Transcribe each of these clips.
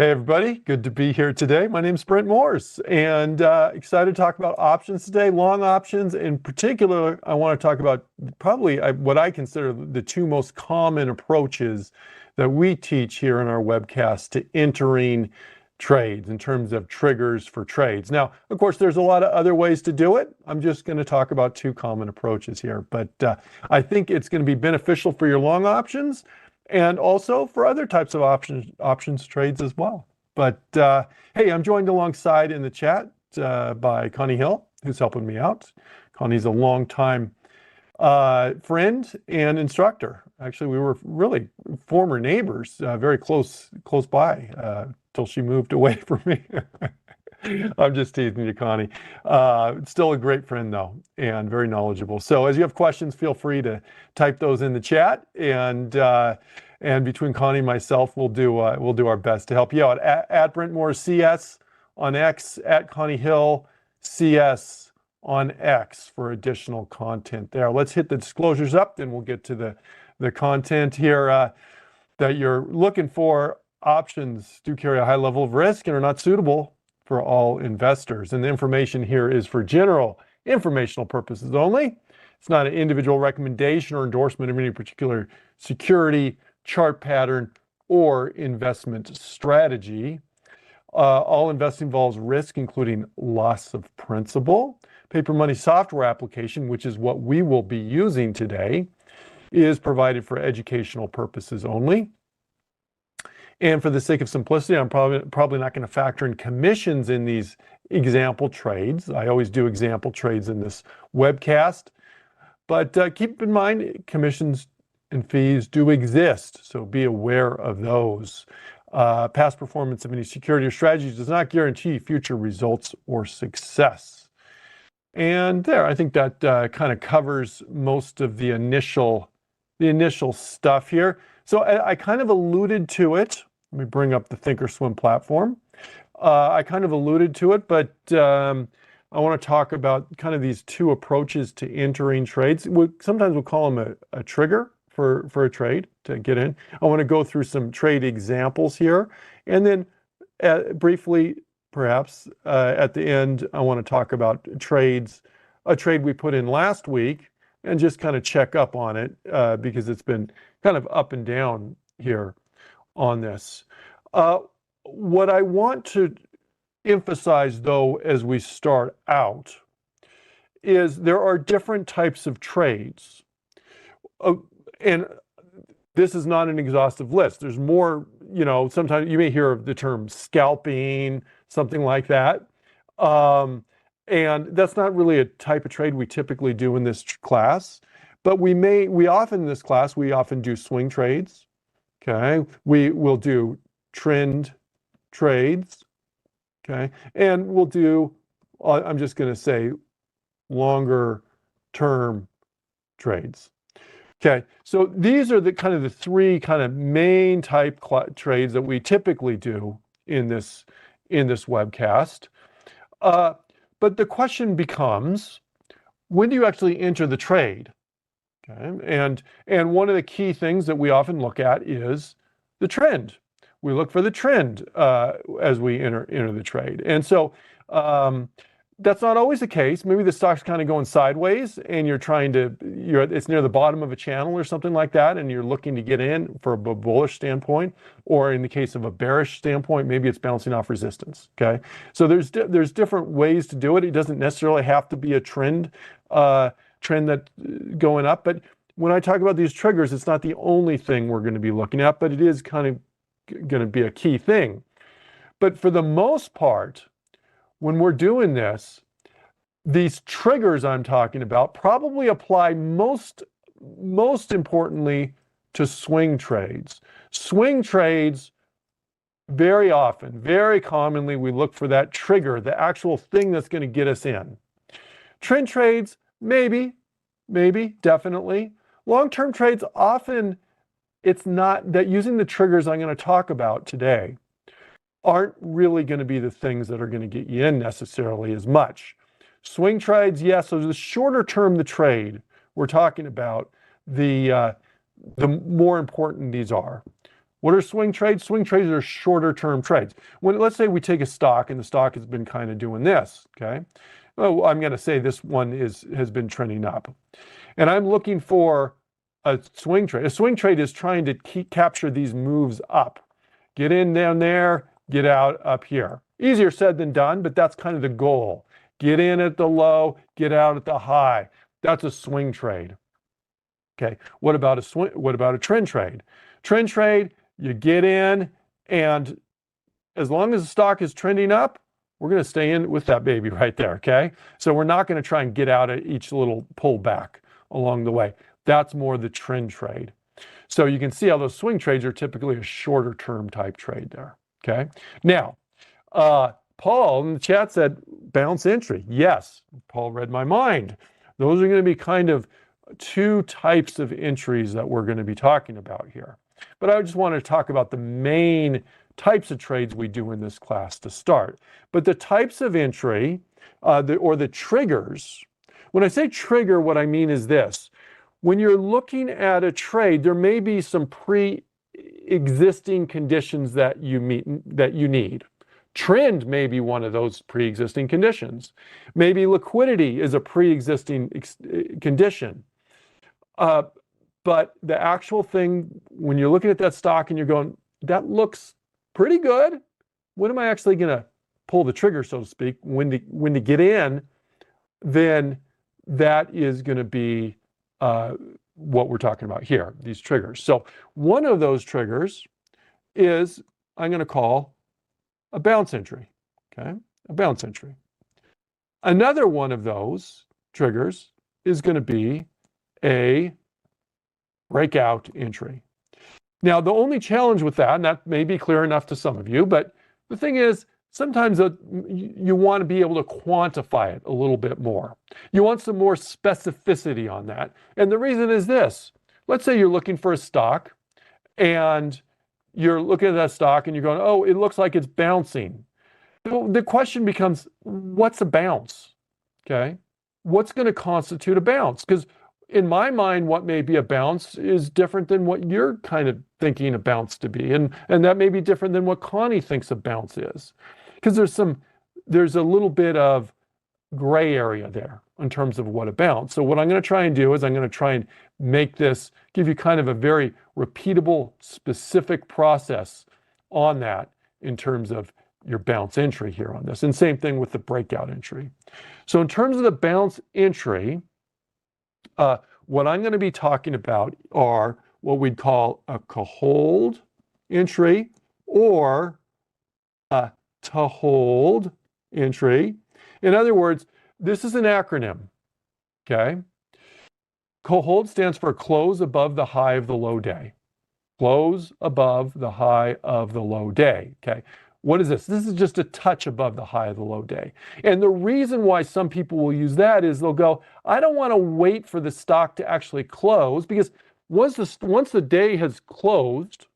Hey everybody, good to be here today. My name's Brent Morse and excited to talk about options today, long options. In particular, I want to talk about probably what I consider the two most common approaches that we teach here in our webcast to entering trades in terms of triggers for trades. Now, of course, there's a lot of other ways to do it. I'm just going to talk about two common approaches here, but I think it's going to be beneficial for your long options and also for other types of options trades as well. But hey, I'm joined alongside in the chat by Connie Hill, who's helping me out. Connie's a longtime friend and instructor. Actually, we were really former neighbors, very close by, till she moved away from me. I'm just teasing you, Connie. Still a great friend though, and very knowledgeable. So as you have questions, feel free to type those in the chat, and between Connie and myself, we'll do our best to help you out. At Brent Moore CS on X, at Connie Hill CS on X for additional content there. Let's hit the disclosures up, then we'll get to the content here that you're looking for. Options do carry a high level of risk and are not suitable for all investors. And the information here is for general informational purposes only. It's not an individual recommendation or endorsement of any particular security, chart pattern, or investment strategy. All investing involves risk, including loss of principal. Paper money software application, which is what we will be using today, is provided for educational purposes only. And for the sake of simplicity, I'm probably not going to factor in commissions in these example trades. I always do example trades in this webcast. But keep in mind, commissions and fees do exist, so be aware of those. Past performance of any security or strategy does not guarantee future results or success. And there, I think that kind of covers most of the initial stuff here. So I kind of alluded to it. Let me bring up the Thinkorswim platform. I kind of alluded to it, but I want to talk about kind of these two approaches to entering trades. Sometimes we'll call them a trigger for a trade to get in. I want to go through some trade examples here, and then briefly, perhaps at the end, I want to talk about a trade we put in last week, and just kind of check up on it because it's been kind of up and down here on this. What I want to emphasize, though, as we start out, is there are different types of trades. And this is not an exhaustive list. There's more, sometimes you may hear of the term scalping, something like that. And that's not really a type of trade we typically do in this class. But we often in this class, we often do swing trades. Okay, we will do trend trades, okay, and we'll do, I'm just going to say, longer term trades. Okay, so these are the three kind of main type trades that we typically do in this webcast. But the question becomes, when do you actually enter the trade? Okay, and one of the key things that we often look at is the trend. We look for the trend as we enter the trade. And so that's not always the case. Maybe the stock's kind of going sideways and it's near the bottom of a channel or something like that, and you're looking to get in for a bullish standpoint, or in the case of a bearish standpoint, maybe it's bouncing off resistance. Okay, so there's different ways to do it. It doesn't necessarily have to be a trend that's going up. But when I talk about these triggers, it's not the only thing we're going to be looking at, but it is kind of going to be a key thing. But for the most part, when we're doing this, these triggers I'm talking about probably apply most importantly to swing trades. Swing trades, very often, very commonly, we look for that trigger, the actual thing that's going to get us in. Trend trades, maybe, definitely. Long-term trades, often it's not that. Using the triggers I'm going to talk about today aren't really going to be the things that are going to get you in necessarily as much. Swing trades, yes. So the shorter term the trade we're talking about, the more important these are. What are swing trades? Swing trades are shorter term trades. Let's say we take a stock and the stock has been kind of doing this, okay? Oh, I'm going to say this one has been trending up. And I'm looking for a swing trade. A swing trade is trying to capture these moves up. Get in down there, get out up here. Easier said than done, but that's kind of the goal. Get in at the low, get out at the high. That's a swing trade. Okay, what about a trend trade? Trend trade, you get in, and as long as the stock is trending up, we're going to stay in with that baby right there, okay? So we're not going to try and get out at each little pullback along the way. That's more the trend trade. So you can see how those swing trades are typically a shorter term type trade there, okay? Now, Paul in the chat said bounce entry. Yes, Paul read my mind. Those are going to be kind of two types of entries that we're going to be talking about here. But I just want to talk about the main types of trades we do in this class to start. But the types of entry or the triggers, when I say trigger, what I mean is this. When you're looking at a trade, there may be some pre-existing conditions that you need. Trend may be one of those pre-existing conditions. Maybe liquidity is a pre-existing condition. But the actual thing, when you're looking at that stock and you're going, that looks pretty good. When am I actually going to pull the trigger, so to speak, when to get in, then that is going to be what we're talking about here, these triggers. So one of those triggers is I'm going to call a bounce entry, okay? A bounce entry. Another one of those triggers is going to be a breakout entry. Now, the only challenge with that, and that may be clear enough to some of you, but the thing is, sometimes you want to be able to quantify it a little bit more. You want some more specificity on that. And the reason is this. Let's say you're looking for a stock and you're looking at that stock and you're going, oh, it looks like it's bouncing. The question becomes, what's a bounce? Okay? What's going to constitute a bounce? Because in my mind, what may be a bounce is different than what you're kind of thinking a bounce to be. And that may be different than what Connie thinks a bounce is. Because there's a little bit of gray area there in terms of what a bounce. So what I'm going to try and do is I'm going to try and make this, give you kind of a very repeatable, specific process on that in terms of your bounce entry here on this. And same thing with the breakout entry. So in terms of the bounce entry, what I'm going to be talking about are what we'd call a hold entry or a to hold entry. In other words, this is an acronym, okay? Hold stands for close above the high of the low day. Close above the high of the low day, okay? What is this? This is just a touch above the high of the low day. And the reason why some people will use that is they'll go, I don't want to wait for the stock to actually close, because once the day has closed,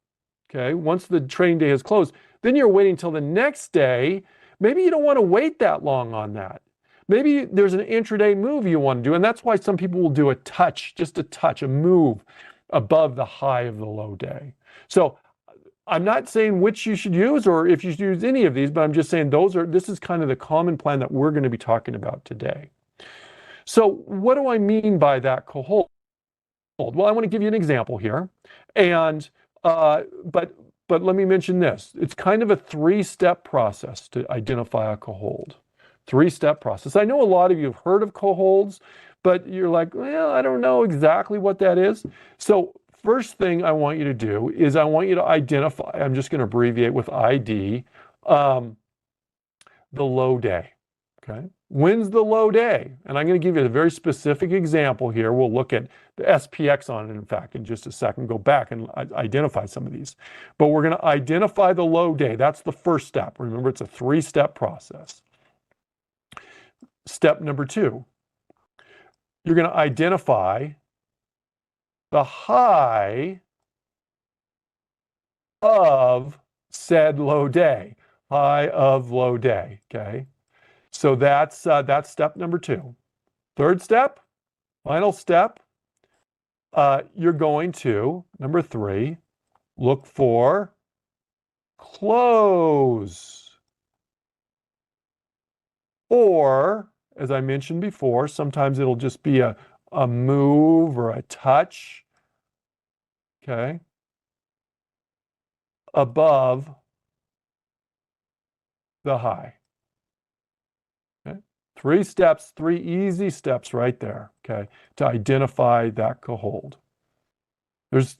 okay, once the trading day has closed, then you're waiting till the next day. Maybe you don't want to wait that long on that. Maybe there's an intraday move you want to do, and that's why some people will do a touch, just a touch, a move above the high of the low day. So I'm not saying which you should use or if you should use any of these, but I'm just saying this is kind of the common plan that we're going to be talking about today. So what do I mean by that hold? Well, I want to give you an example here, and but let me mention this. It's kind of a three-step process to identify a hold. Three-step process. I know a lot of you have heard of holds, but you're like, well, I don't know exactly what that is. So first thing I want you to do is I want you to identify, I'm just going to abbreviate with ID, the low day, okay? When's the low day? And I'm going to give you a very specific example here. We'll look at the SPX on it, in fact, in just a second, go back and identify some of these. But we're going to identify the low day. That's the first step. Remember, it's a three-step process. Step number two, you're going to identify the high of said low day, high of low day, okay? So that's step number two. Third step, final step, you're going to, number three, look for close. Or, as I mentioned before, sometimes it'll just be a move or a touch, okay, above the high. Okay? 3 steps, 3 easy steps right there, okay, to identify that hold. There's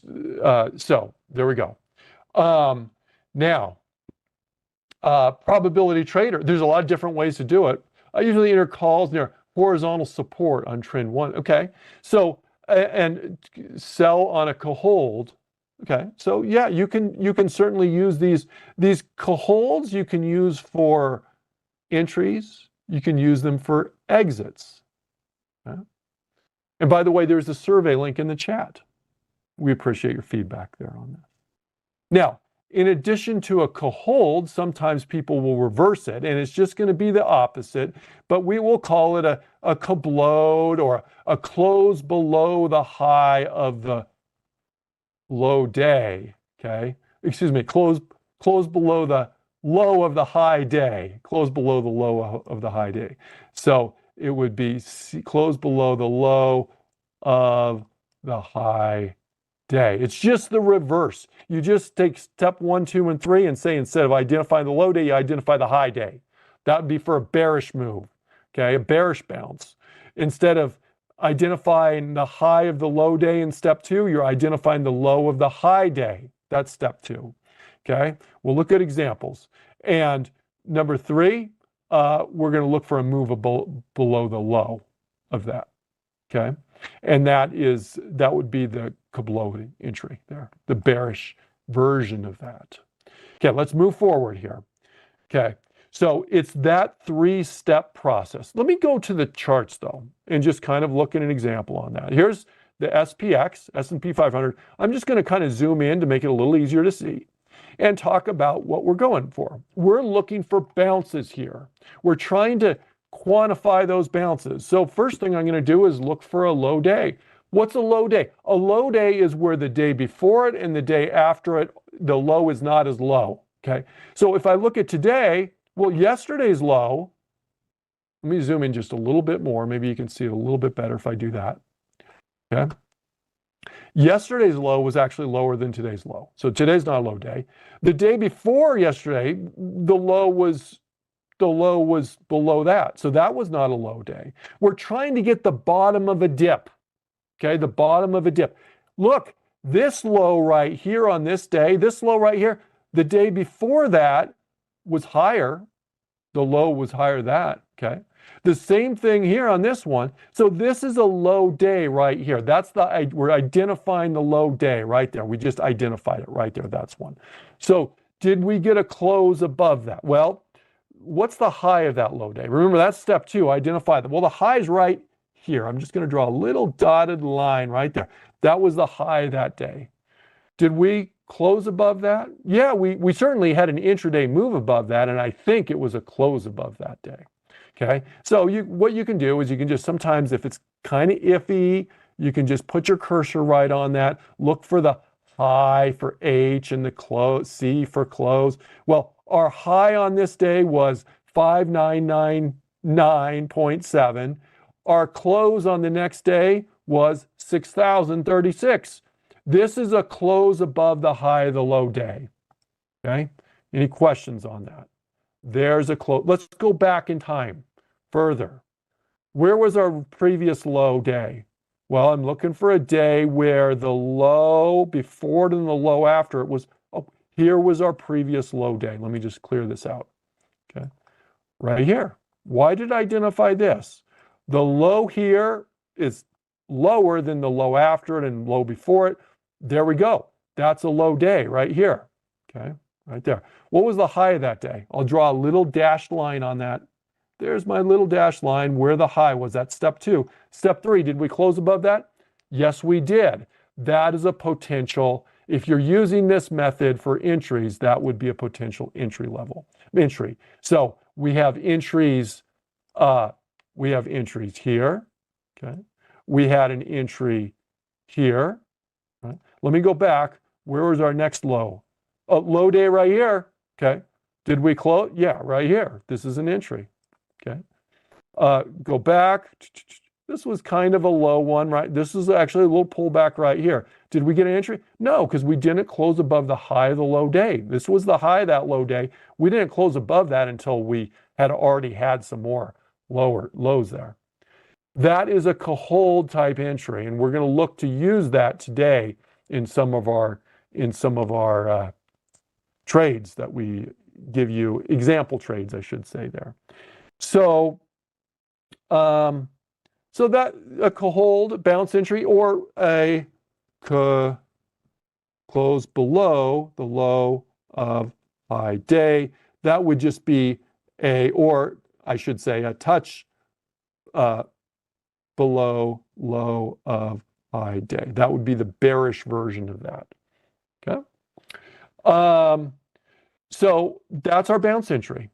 so there we go. Now, probability trader, there's a lot of different ways to do it. I usually enter calls near horizontal support on trend 1. Okay, so and sell on a hold. Okay, so yeah, you can certainly use these holds. You can use for entries. You can use them for exits. Okay? And by the way, there's a survey link in the chat. We appreciate your feedback there on that. Now, in addition to a hold, sometimes people will reverse it, and it's just going to be the opposite, but we will call it a kablode or a close below the high of the low day, okay? Excuse me, close below the low of the high day, close below the low of the high day. So it would be close below the low of the high day. It's just the reverse. You just take step 1, 2, and 3 and say, instead of identifying the low day, you identify the high day. That would be for a bearish move, okay, a bearish bounce. Instead of identifying the high of the low day in step 2, you're identifying the low of the high day. That's step 2, okay? We'll look at examples. And number 3, we're going to look for a move below the low of that, okay? And that would be the kablode entry there, the bearish version of that. Okay, let's move forward here. Okay, so it's that 3-step process. Let me go to the charts though, and just kind of look at an example on that. Here's the SPX, S&P 500. I'm just going to kind of zoom in to make it a little easier to see and talk about what we're going for. We're looking for bounces here. We're trying to quantify those bounces. So first thing I'm going to do is look for a low day. What's a low day? A low day is where the day before it and the day after it, the low is not as low, okay? So if I look at today, well, yesterday's low, let me zoom in just a little bit more. Maybe you can see it a little bit better if I do that, okay? Yesterday's low was actually lower than today's low. So today's not a low day. The day before yesterday, the low was below that. So that was not a low day. We're trying to get the bottom of a dip, okay? The bottom of a dip. Look, this low right here on this day, this low right here, the day before that was higher. The low was higher than that, okay? The same thing here on this one. So this is a low day right here. We're identifying the low day right there. We just identified it right there. That's one. So did we get a close above that? Well, what's the high of that low day? Remember, that's step 2, identify them. Well, the high is right here. I'm just going to draw a little dotted line right there. That was the high of that day. Did we close above that? Yeah, we certainly had an intraday move above that, and I think it was a close above that day. Okay, so what you can do is you can just sometimes, if it's kind of iffy, you can just put your cursor right on that, look for the high for H and the close, C for close. Well, our high on this day was 5999.7. Our close on the next day was 6,036. This is a close above the high of the low day. Okay, any questions on that? There's a close. Let's go back in time further. Where was our previous low day? Well, I'm looking for a day where the low before it and the low after it was, oh, here was our previous low day. Let me just clear this out. Okay, right here. Why did I identify this? The low here is lower than the low after it and low before it. There we go. That's a low day right here. Okay, right there. What was the high of that day? I'll draw a little dashed line on that. There's my little dashed line where the high was. That's step 2. Step 3, did we close above that? Yes, we did. That is a potential. If you're using this method for entries, that would be a potential entry. So we have entries here. Okay. We had an entry here. Right? Let me go back. Where was our next low? Oh, low day right here. Okay. Did we close? Yeah, right here. This is an entry. Okay. Go back. This was kind of a low one, right? This is actually a little pullback right here. Did we get an entry? No, because we didn't close above the high of the low day. This was the high of that low day. We didn't close above that until we had already had some more lower lows there. That is a hold type entry, and we're going to look to use that today in some of our trades that we give you, example trades, I should say there. So, so that a hold bounce entry or a close below the low of high day, that would just be or I should say a touch below low of high day. That would be the bearish version of that. Okay. So that's our bounce entry.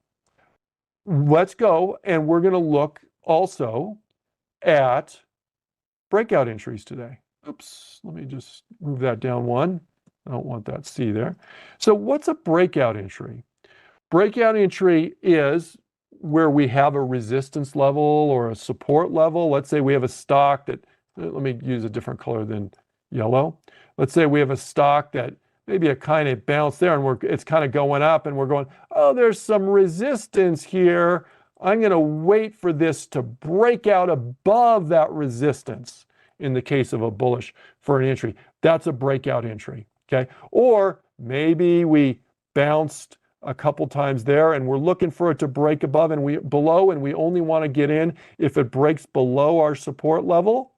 Let's go, and we're going to look also at breakout entries today. Oops, let me just move that down one. I don't want that C there. So what's a breakout entry? Breakout entry is where we have a resistance level or a support level. Let's say we have a stock that, let me use a different color than yellow. Let's say we have a stock that maybe a kind of bounce there and it's kind of going up and we're going, oh, there's some resistance here. I'm going to wait for this to break out above that resistance in the case of a bullish for an entry. That's a breakout entry, okay? Or maybe we bounced a couple times there and we're looking for it to break above and below, and we only want to get in if it breaks below our support level.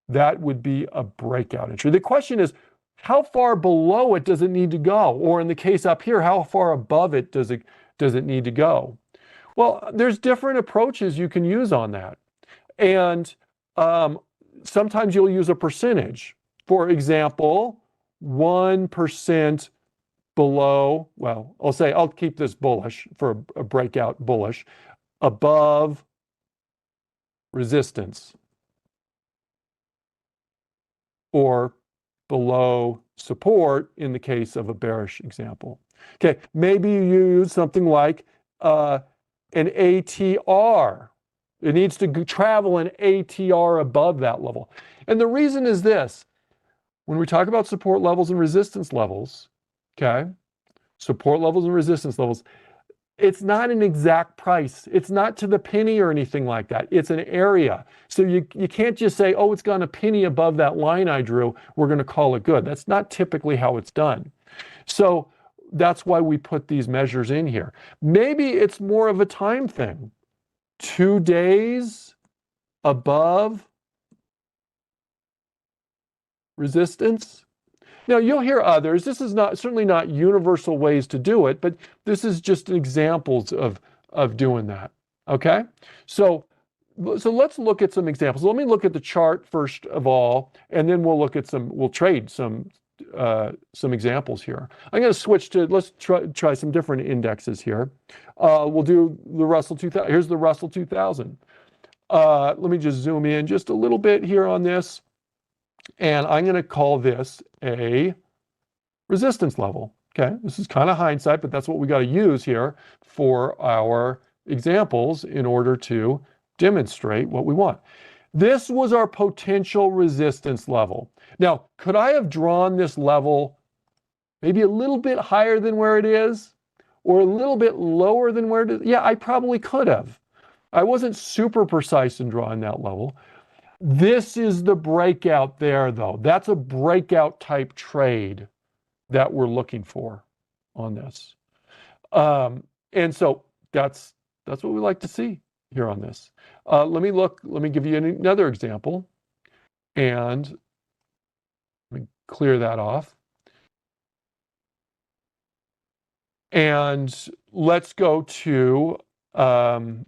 That would be a breakout entry. The question is, how far below it does it need to go? Or in the case up here, how far above it does it need to go? Well, there's different approaches you can use on that. And sometimes you'll use a percentage. For example, 1% below, well, I'll keep this bullish for a breakout bullish, above resistance, or below support in the case of a bearish example. Okay, maybe you use something like an ATR. It needs to travel an ATR above that level. And the reason is this: when we talk about support levels and resistance levels, okay, support levels and resistance levels, it's not an exact price. It's not to the penny or anything like that. It's an area. So you can't just say, oh, it's gone a penny above that line I drew, we're going to call it good. That's not typically how it's done. So that's why we put these measures in here. Maybe it's more of a time thing. 2 days above resistance. Now, you'll hear others. This is certainly not universal ways to do it, but this is just examples of doing that. Okay? So let's look at some examples. Let me look at the chart first of all, and then we'll trade some examples here. I'm going to switch to, let's try some different indexes here. We'll do the Russell 2000. Here's the Russell 2000. Let me just zoom in just a little bit here on this. And I'm going to call this a resistance level. Okay, this is kind of hindsight, but that's what we got to use here for our examples in order to demonstrate what we want. This was our potential resistance level. Now, could I have drawn this level maybe a little bit higher than where it is, or a little bit lower than where it is? Yeah, I probably could have. I wasn't super precise in drawing that level. This is the breakout there, though. That's a breakout type trade that we're looking for on this. And so that's what we like to see here on this. Let me give you another example, and let me clear that off. And let's go to the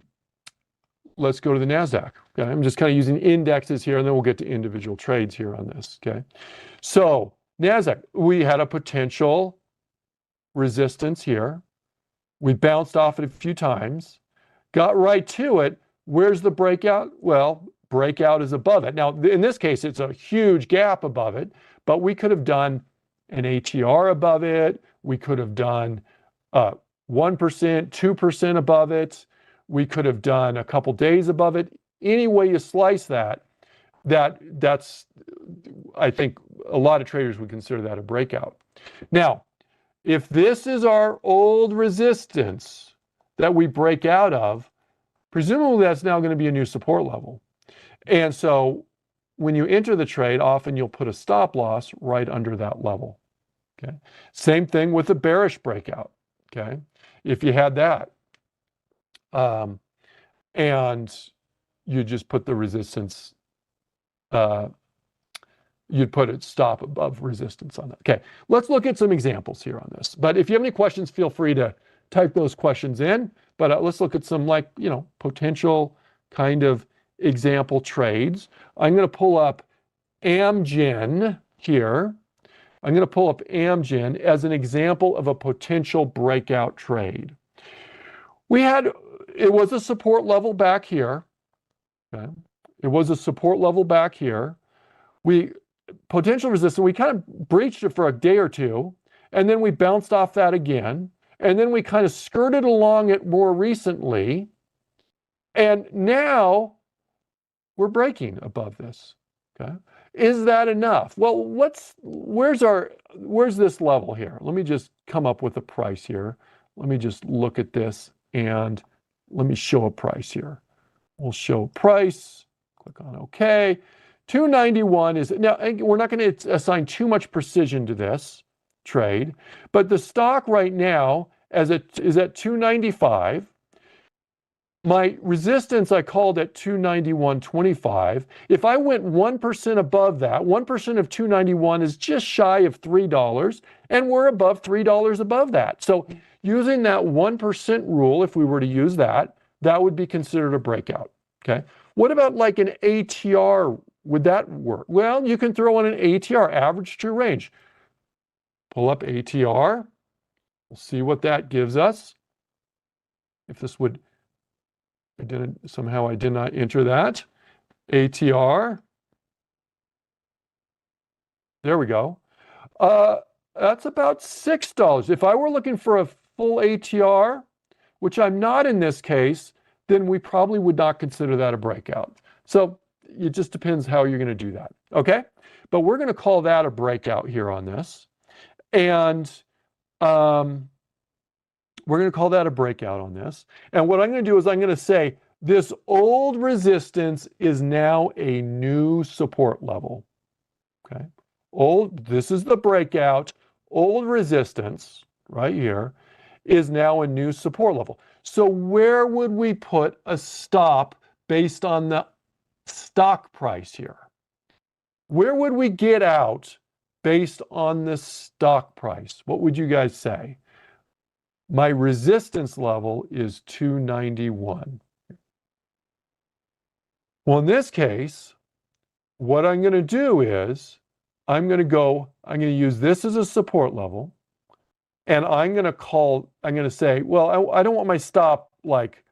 NASDAQ. Okay, I'm just kind of using indexes here, and then we'll get to individual trades here on this. Okay, so NASDAQ, we had a potential resistance here. We bounced off it a few times, got right to it. Where's the breakout? Well, breakout is above it. Now, in this case, it's a huge gap above it, but we could have done an ATR above it. We could have done 1%, 2% above it. We could have done a couple days above it. Any way you slice that, that's, I think a lot of traders would consider that a breakout. Now, if this is our old resistance that we break out of, presumably that's now going to be a new support level. And so when you enter the trade, often you'll put a stop loss right under that level. Okay. Same thing with the bearish breakout. Okay. If you had that, and you just put the resistance, you'd put it stop above resistance on that. Okay, let's look at some examples here on this. But if you have any questions, feel free to type those questions in. But let's look at some potential kind of example trades. I'm going to pull up Amgen here. I'm going to pull up Amgen as an example of a potential breakout trade. It was a support level back here. Okay. It was a support level back here. Potential resistance, we kind of breached it for a day or two, and then we bounced off that again, and then we kind of skirted along it more recently, and now we're breaking above this. Okay. Is that enough? Well, where's this level here? Let me just come up with a price here. Let me just look at this and let me show a price here. We'll show price, click on OK. 291 is, now we're not going to assign too much precision to this trade, but the stock right now is at 295. My resistance I called at 291.25. If I went 1% above that, 1% of 291 is just shy of $3, and we're above $3 above that. So using that 1% rule, if we were to use that, that would be considered a breakout. Okay. What about like an ATR? Would that work? Well, you can throw in an ATR, average true range. Pull up ATR. We'll see what that gives us. If this would, I did not enter that. ATR. There we go. That's about $6. If I were looking for a full ATR, which I'm not in this case, then we probably would not consider that a breakout. So it just depends how you're going to do that. Okay. But we're going to call that a breakout here on this. And we're going to call that a breakout on this. And what I'm going to do is I'm going to say this old resistance is now a new support level. Okay. This is the breakout. Old resistance right here is now a new support level. So where would we put a stop based on the stock price here? Where would we get out based on the stock price? What would you guys say? My resistance level is 291. Well, in this case, what I'm going to do is I'm going to use this as a support level, and I'm going to say, well, I don't want my stop like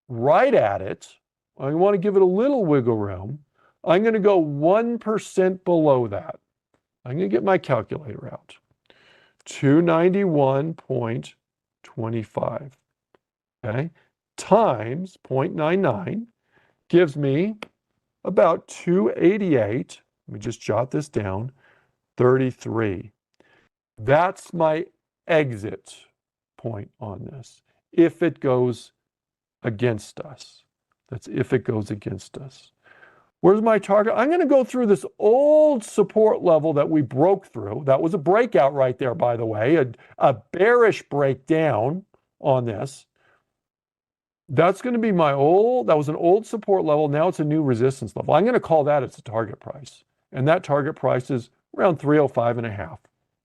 right at it. I want to give it a little wiggle room. I'm going to go 1% below that. I'm going to get my calculator out. 291.25, okay, times 0.99 gives me about 288. Let me just jot this down, 33. That's my exit point on this if it goes against us. That's if it goes against us. Where's my target? I'm going to go through this old support level that we broke through. That was a breakout right there, by the way, a bearish breakdown on this. That's going to be that was an old support level. Now it's a new resistance level. I'm going to call that its target price. And that target price is around 305.5.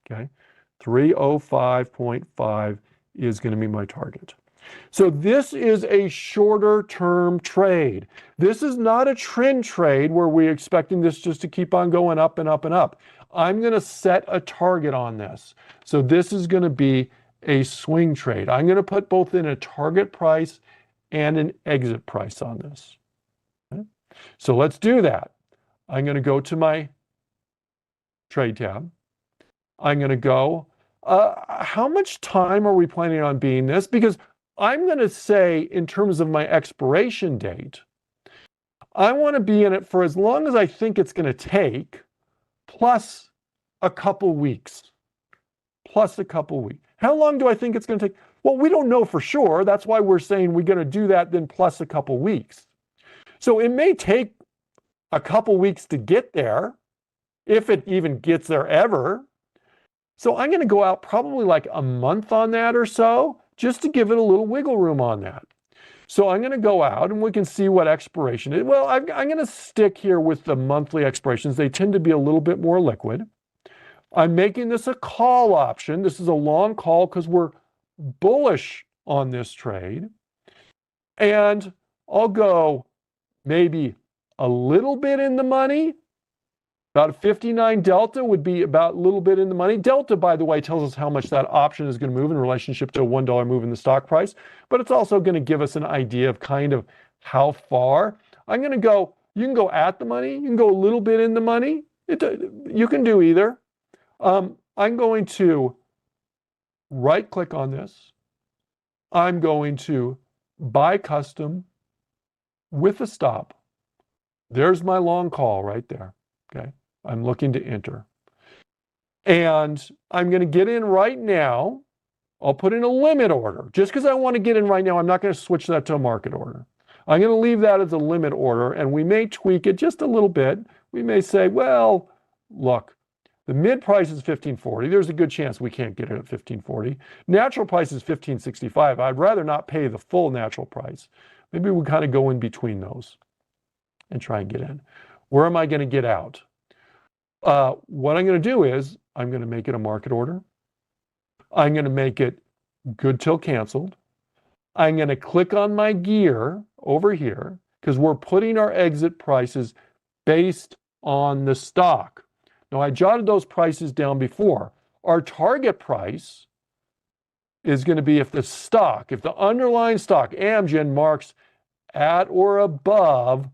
Okay. 305.5 is going to be my target. So this is a shorter term trade. This is not a trend trade where we're expecting this just to keep on going up and up and up. I'm going to set a target on this. So this is going to be a swing trade. I'm going to put both in a target price and an exit price on this. Okay? So let's do that. I'm going to go to my trade tab. I'm going to go, how much time are we planning on being this? Because I'm going to say, in terms of my expiration date, I want to be in it for as long as I think it's going to take, plus a couple weeks. Plus a couple weeks. How long do I think it's going to take? Well, we don't know for sure. That's why we're saying we're going to do that then plus a couple weeks. So it may take a couple weeks to get there, if it even gets there ever. So I'm going to go out probably like a month on that or so, just to give it a little wiggle room on that. So I'm going to go out and we can see what expiration is. Well, I'm going to stick here with the monthly expirations. They tend to be a little bit more liquid. I'm making this a call option. This is a long call because we're bullish on this trade. And I'll go maybe a little bit in the money. About a 59 delta would be about a little bit in the money. Delta, by the way, tells us how much that option is going to move in relationship to a $1 move in the stock price. But it's also going to give us an idea of kind of how far. I'm going to go, you can go at the money. You can go a little bit in the money. You can do either. I'm going to right click on this. I'm going to buy custom with a stop. There's my long call right there. Okay. I'm looking to enter. And I'm going to get in right now. I'll put in a limit order. Just because I want to get in right now, I'm not going to switch that to a market order. I'm going to leave that as a limit order, and we may tweak it just a little bit. We may say, well, look, the mid price is 1540. There's a good chance we can't get it at 1540. Natural price is 1565. I'd rather not pay the full natural price. Maybe we kind of go in between those and try and get in. Where am I going to get out? What I'm going to do is I'm going to make it a market order. I'm going to make it good till canceled. I'm going to click on my gear over here because we're putting our exit prices based on the stock. Now, I jotted those prices down before. Our target price is going to be if the underlying stock, Amgen, marks at or above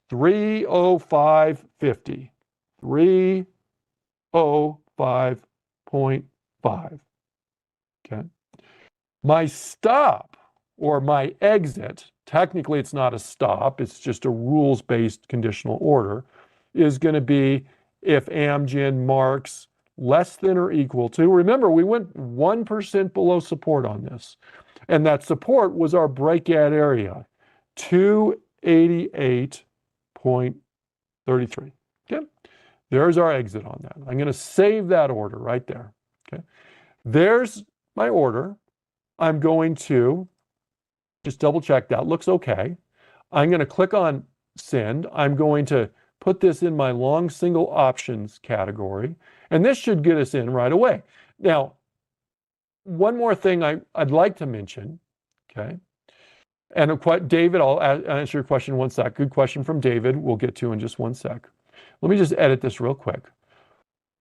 305.50. 305.5. Okay. My stop or my exit, technically it's not a stop, it's just a rules-based conditional order, is going to be if Amgen marks less than or equal to, remember we went 1% below support on this, and that support was our breakout area, 288.33. Okay. There's our exit on that. I'm going to save that order right there. Okay. There's my order. I'm going to just double check that looks okay. I'm going to click on send. I'm going to put this in my long single options category, and this should get us in right away. Now, one more thing I'd like to mention, okay? And David, I'll answer your question in one sec. Good question from David. We'll get to in just one sec. Let me just edit this real quick.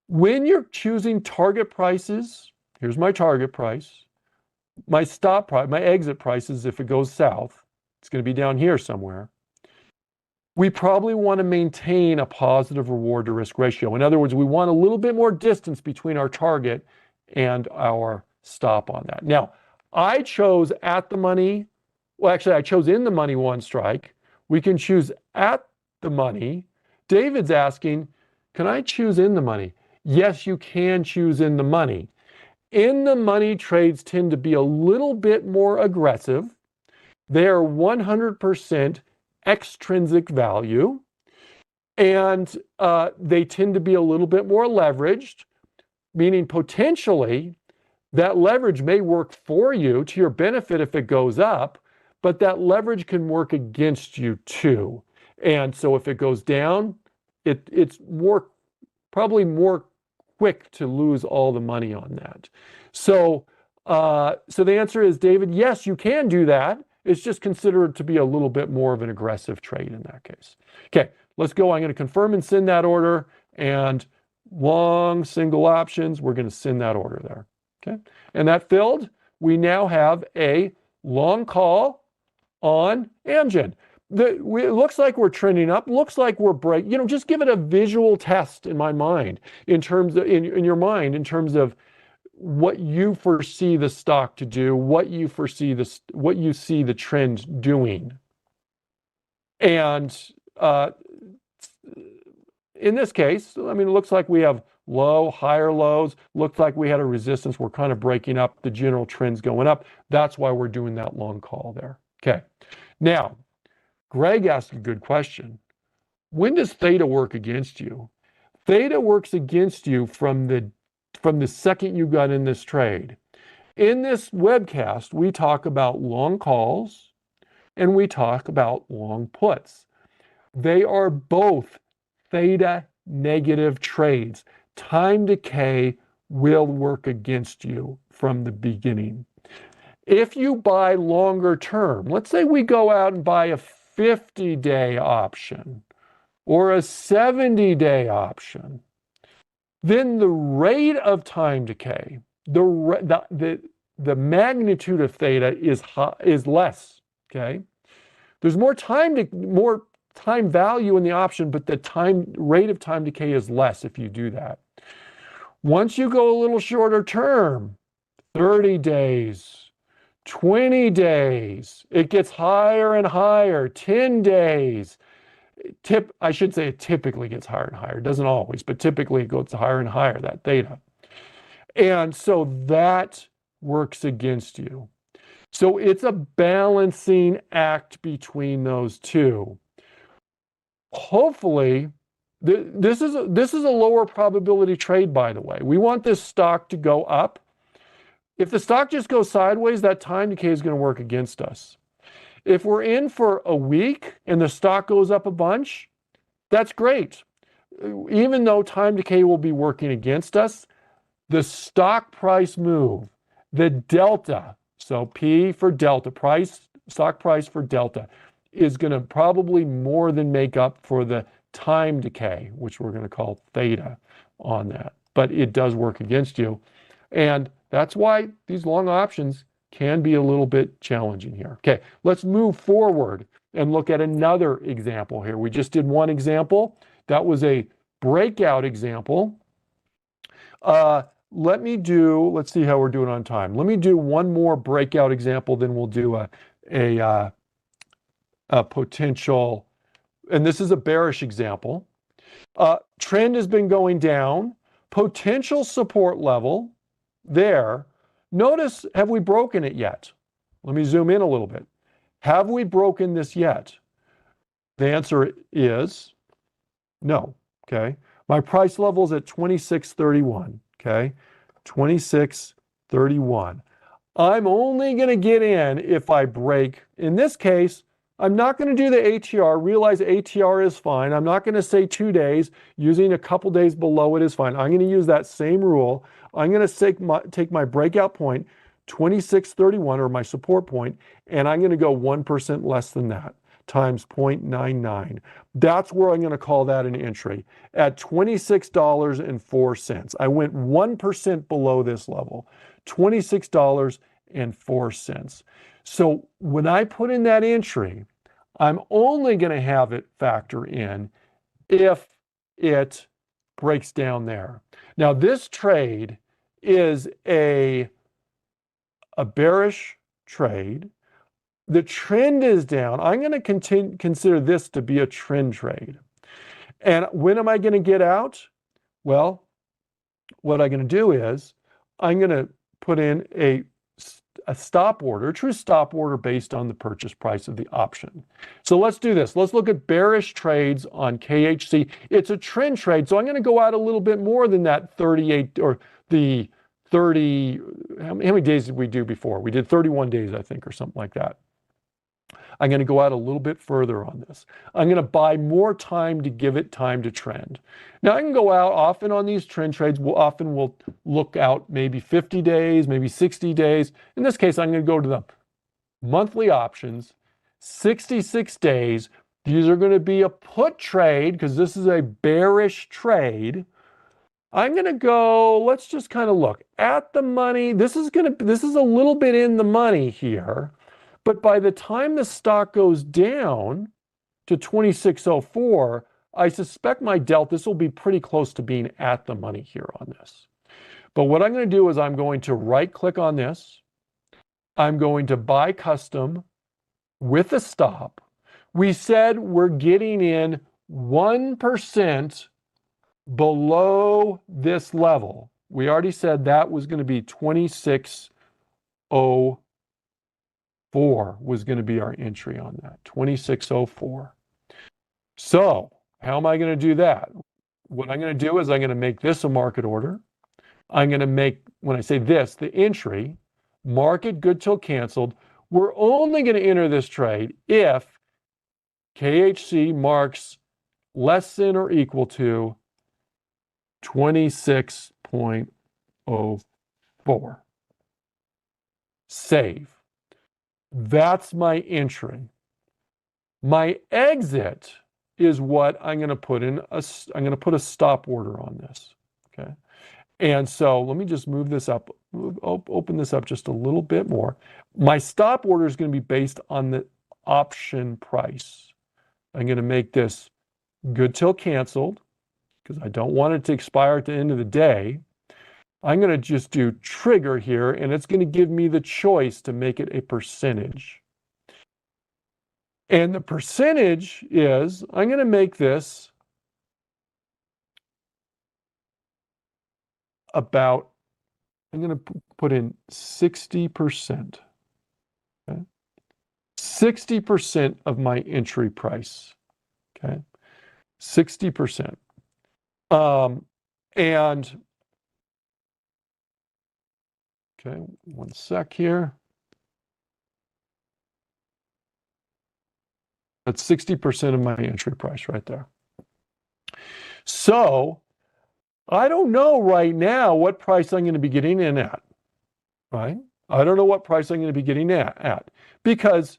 When you're choosing target prices, here's my target price. My stop price, my exit prices, if it goes south, it's going to be down here somewhere. We probably want to maintain a positive reward to risk ratio. In other words, we want a little bit more distance between our target and our stop on that. Now, I chose at the money. Well, actually, I chose in the money one strike. We can choose at the money. David's asking, can I choose in the money? Yes, you can choose in the money. In the money trades tend to be a little bit more aggressive. They are 100% extrinsic value, and they tend to be a little bit more leveraged, meaning potentially that leverage may work for you to your benefit if it goes up, but that leverage can work against you too. And so if it goes down, it's probably more quick to lose all the money on that. So the answer is, David, yes, you can do that. It's just considered to be a little bit more of an aggressive trade in that case. Okay, let's go. I'm going to confirm and send that order, and long single options, we're going to send that order there. Okay, and that filled. We now have a long call on Amgen. it looks like we're trending up, looks like we're just give it a visual test in my mind, in terms of, in your mind, in terms of what you foresee the stock to do, what you see the trend doing. And in this case, I mean, it looks like we have low, higher lows, looks like we had a resistance. We're kind of breaking up, the general trends going up. That's why we're doing that long call there. Okay. Now, Greg asked a good question. When does theta work against you? Theta works against you from the second you got in this trade. In this webcast, we talk about long calls and we talk about long puts. They are both theta negative trades. Time decay will work against you from the beginning. If you buy longer term, let's say we go out and buy a 50-day option or a 70-day option, then the rate of time decay, the magnitude of theta is less. Okay, there's more time value in the option, but the rate of time decay is less if you do that. Once you go a little shorter term, 30 days, 20 days, it gets higher and higher, 10 days. I should say it typically gets higher and higher. It doesn't always, but typically it goes higher and higher, that theta. And so that works against you. So it's a balancing act between those two. Hopefully, this is a lower probability trade, by the way. We want this stock to go up. If the stock just goes sideways, that time decay is going to work against us. If we're in for a week and the stock goes up a bunch, that's great. Even though time decay will be working against us, the stock price move, the delta, so P for delta, stock price for delta, is going to probably more than make up for the time decay, which we're going to call theta on that. But it does work against you. And that's why these long options can be a little bit challenging here. Okay, let's move forward and look at another example here. We just did one example. That was a breakout example. Let's see how we're doing on time. Let me do one more breakout example, then we'll do a potential, and this is a bearish example. Trend has been going down, potential support level there. Notice, have we broken it yet? Let me zoom in a little bit. Have we broken this yet? The answer is no, okay? My price level is at 26.31, okay? 26.31. I'm only going to get in if I break. In this case, I'm not going to do the ATR. Realize ATR is fine. I'm not going to say 2 days. Using a couple days below it is fine. I'm going to use that same rule. I'm going to take my breakout point, 26.31, or my support point, and I'm going to go 1% less than that, times 0.99. That's where I'm going to call that an entry, at $26.04. I went 1% below this level, $26.04. So when I put in that entry, I'm only going to have it factor in if it breaks down there. Now, this trade is a bearish trade. The trend is down. I'm going to consider this to be a trend trade. And when am I going to get out? Well, what I'm going to do is I'm going to put in a stop order, a true stop order based on the purchase price of the option. So let's do this. Let's look at bearish trades on KHC. It's a trend trade, so I'm going to go out a little bit more than that 38 or the 30. How many days did we do before? We did 31 days, I think, or something like that. I'm going to go out a little bit further on this. I'm going to buy more time to give it time to trend. Now, I can go out often on these trend trades. We'll look out maybe 50 days, maybe 60 days. In this case, I'm going to go to the monthly options, 66 days. These are going to be a put trade because this is a bearish trade. I'm going to go, let's just kind of look at the money. This is a little bit in the money here. But by the time the stock goes down, to 26.04, I suspect my delta, this will be pretty close to being at the money here on this. But what I'm going to do is I'm going to right click on this. I'm going to buy custom with a stop. We said we're getting in 1% below this level. We already said that was going to be 26.04 was going to be our entry on that, 26.04. So how am I going to do that? What I'm going to do is I'm going to make this a market order. I'm going to make, when I say this, the entry, market good till canceled. We're only going to enter this trade if KHC marks less than or equal to 26.04. Save. That's my entry. My exit is what I'm going to put in. I'm going to put a stop order on this. Okay. And so let me just move this up, open this up just a little bit more. My stop order is going to be based on the option price. I'm going to make this good till canceled because I don't want it to expire at the end of the day. I'm going to just do trigger here, and it's going to give me the choice to make it a percentage. And the percentage is, I'm going to make this about, I'm going to put in 60%. Okay? 60% of my entry price. Okay? 60%. And, okay, one sec here. That's 60% of my entry price right there. So I don't know right now what price I'm going to be getting in at, right? I don't know what price I'm going to be getting at because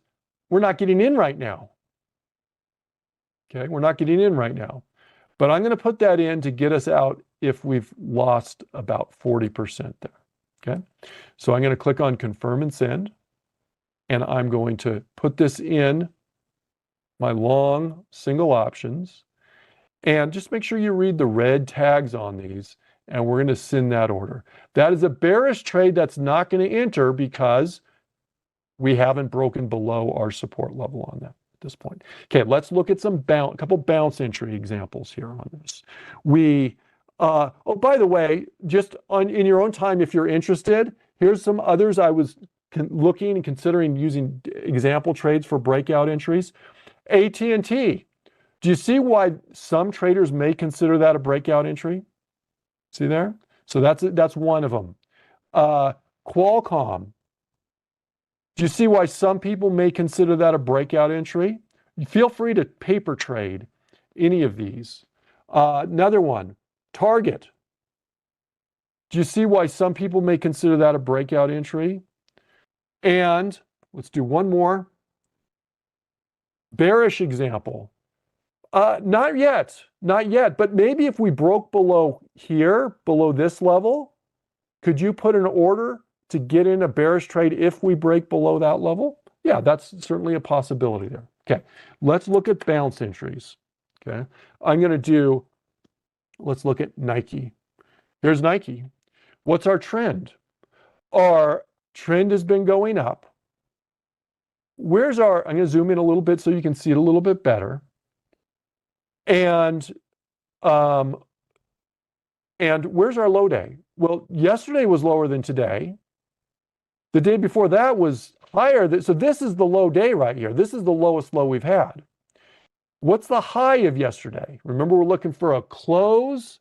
we're not getting in right now. Okay, we're not getting in right now. But I'm going to put that in to get us out if we've lost about 40% there. Okay, so I'm going to click on confirm and send, and I'm going to put this in my long single options, and just make sure you read the red tags on these, and we're going to send that order. That is a bearish trade that's not going to enter because we haven't broken below our support level on that at this point. Okay, let's look at a couple bounce entry examples here on this. Oh, by the way, just in your own time, if you're interested, here's some others I was looking and considering using example trades for breakout entries. AT&T. Do you see why some traders may consider that a breakout entry? See there? So that's one of them. Qualcomm. Do you see why some people may consider that a breakout entry? Feel free to paper trade any of these. Another one, Target. Do you see why some people may consider that a breakout entry? And let's do one more. Bearish example. Not yet, but maybe if we broke below here, below this level, could you put an order to get in a bearish trade if we break below that level? Yeah, that's certainly a possibility there. Okay, let's look at bounce entries. Okay, let's look at Nike. Here's Nike. What's our trend? Our trend has been going up. I'm going to zoom in a little bit so you can see it a little bit better. And where's our low day? Well, yesterday was lower than today. The day before that was higher. So this is the low day right here. This is the lowest low we've had. What's the high of yesterday? Remember, we're looking for a close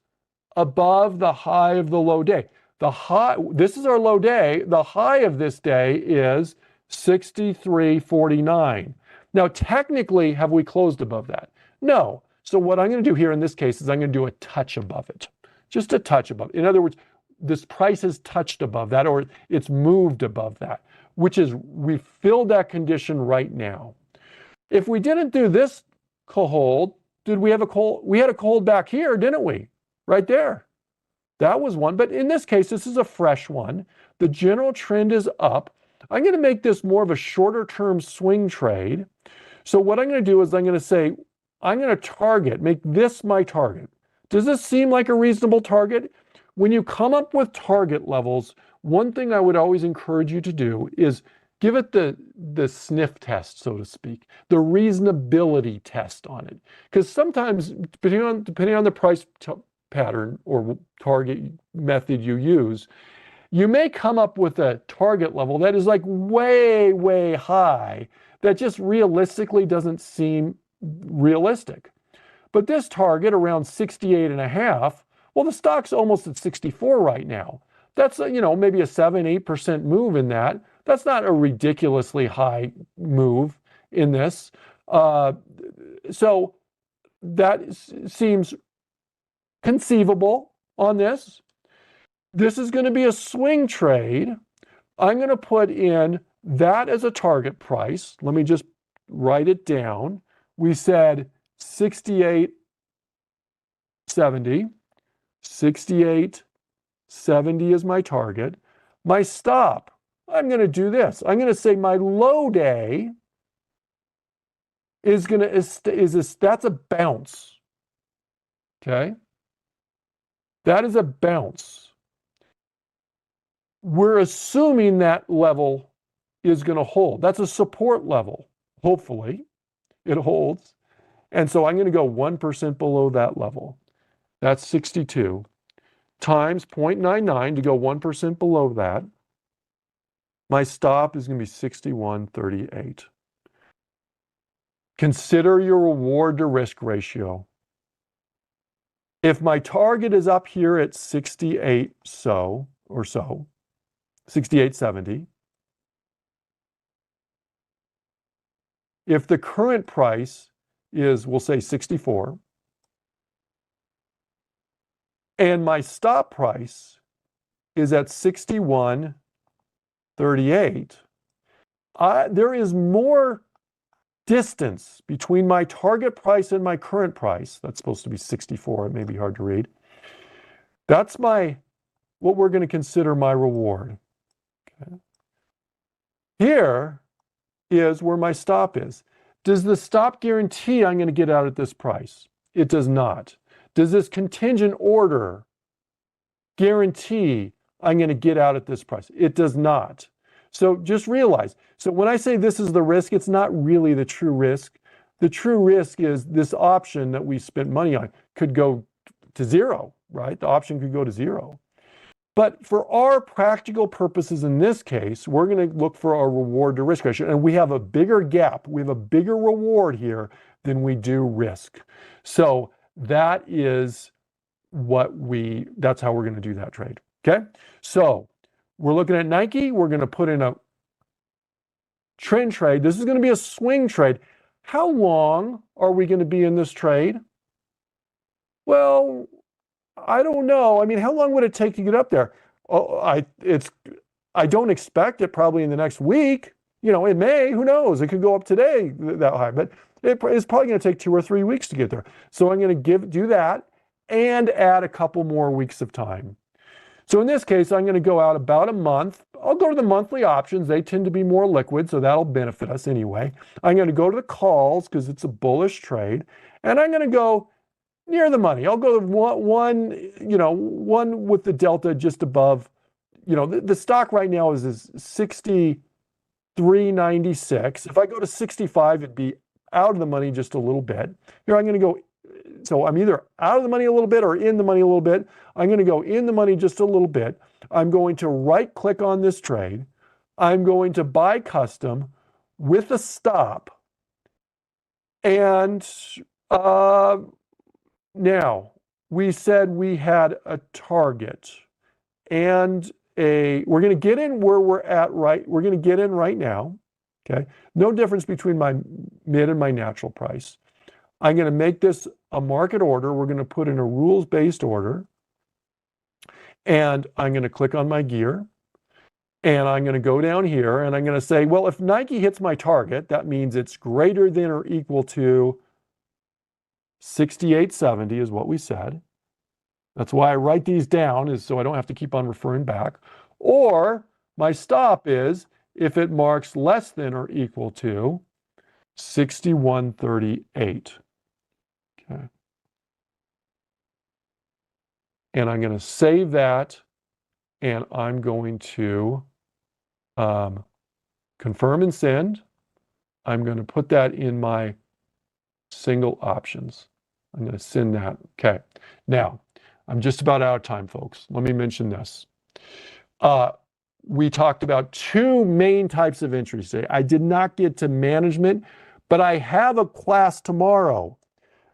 above the high of the low day. This is our low day. The high of this day is 63.49. Now, technically, have we closed above that? No. So what I'm going to do here in this case is I'm going to do a touch above it, just a touch above. In other words, this price has touched above that, or it's moved above that, which is we filled that condition right now. If we didn't do this hold, we had a hold back here, didn't we? Right there. That was one. But in this case, this is a fresh one. The general trend is up. I'm going to make this more of a shorter term swing trade. So what I'm going to do is I'm going to say, I'm going to target, make this my target. Does this seem like a reasonable target? When you come up with target levels, one thing I would always encourage you to do is give it the sniff test, so to speak, the reasonability test on it. Because sometimes, depending on the price pattern or target method you use, you may come up with a target level that is like way, way high that just realistically doesn't seem realistic. But this target around 68 and a half, well, the stock's almost at 64 right now. That's, maybe a 7-8% move in that. That's not a ridiculously high move in this. So that seems conceivable on this. This is going to be a swing trade. I'm going to put in that as a target price. Let me just write it down. We said 68.70. 68.70 is my target. My stop, I'm going to do this. I'm going to say my low day is going to, that's a bounce. Okay? That is a bounce. We're assuming that level is going to hold. That's a support level. Hopefully, it holds. And so I'm going to go 1% below that level. That's 62 times 0.99 to go 1% below that. My stop is going to be 61.38. Consider your reward to risk ratio. If my target is up here at 68 so, 68.70, if the current price is, we'll say 64, and my stop price is at 61.38, there is more distance between my target price and my current price. That's supposed to be 64. It may be hard to read. That's what we're going to consider my reward. Okay. Here is where my stop is. Does the stop guarantee I'm going to get out at this price? It does not. Does this contingent order guarantee I'm going to get out at this price? It does not. So just realize, so when I say this is the risk, it's not really the true risk. The true risk is this option that we spent money on could go to zero, right? The option could go to zero. But for our practical purposes in this case, we're going to look for our reward to risk ratio. And we have a bigger gap. We have a bigger reward here than we do risk. So that is that's how we're going to do that trade. Okay. So we're looking at Nike. We're going to put in a trend trade. This is going to be a swing trade. How long are we going to be in this trade? Well, I don't know. I mean, how long would it take to get up there? I don't expect it probably in the next week. It may, who knows? It could go up today that high, but it's probably going to take 2 or 3 weeks to get there. So I'm going to do that and add a couple more weeks of time. So in this case, I'm going to go out about a month. I'll go to the monthly options. They tend to be more liquid, so that'll benefit us anyway. I'm going to go to the calls because it's a bullish trade, and I'm going to go near the money. I'll go to one with the delta just above. The stock right now is 63.96. If I go to 65, it'd be out of the money just a little bit. Here I'm going to go. So I'm either out of the money a little bit or in the money a little bit. I'm going to go in the money just a little bit. I'm going to right click on this trade. I'm going to buy custom with a stop. And now we said we had a target and we're going to get in where we're at we're going to get in right now. Okay. No difference between my mid and my natural price. I'm going to make this a market order. We're going to put in a rules-based order. And I'm going to click on my gear. And I'm going to go down here and I'm going to say, well, if Nike hits my target, that means it's greater than or equal to 68.70 is what we said. That's why I write these down, is so I don't have to keep on referring back. Or my stop is if it marks less than or equal to 61.38. Okay. And I'm going to save that, and I'm going to confirm and send. I'm going to put that in my single options. I'm going to send that. Okay. Now, I'm just about out of time, folks. Let me mention this. We talked about two main types of entries today. I did not get to management, but I have a class tomorrow,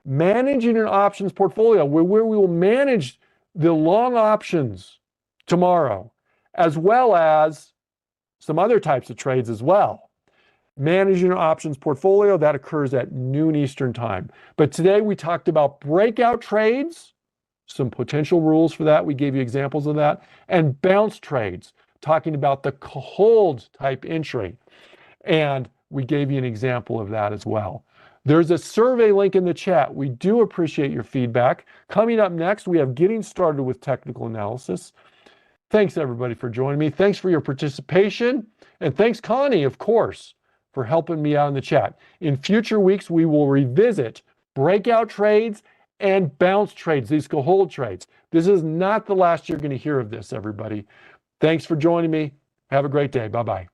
managing an options portfolio, where we will manage the long options tomorrow, as well as some other types of trades as well. Managing an options portfolio, that occurs at noon Eastern time. But today we talked about breakout trades, some potential rules for that. We gave you examples of that. And bounce trades, talking about the hold type entry. And we gave you an example of that as well. There's a survey link in the chat. We do appreciate your feedback. Coming up next, we have Getting Started with Technical Analysis. Thanks, everybody, for joining me. Thanks for your participation. And thanks, Connie, of course, for helping me out in the chat. In future weeks, we will revisit breakout trades and bounce trades, these hold trades. This is not the last you're going to hear of this, everybody. Thanks for joining me. Have a great day. Bye-bye.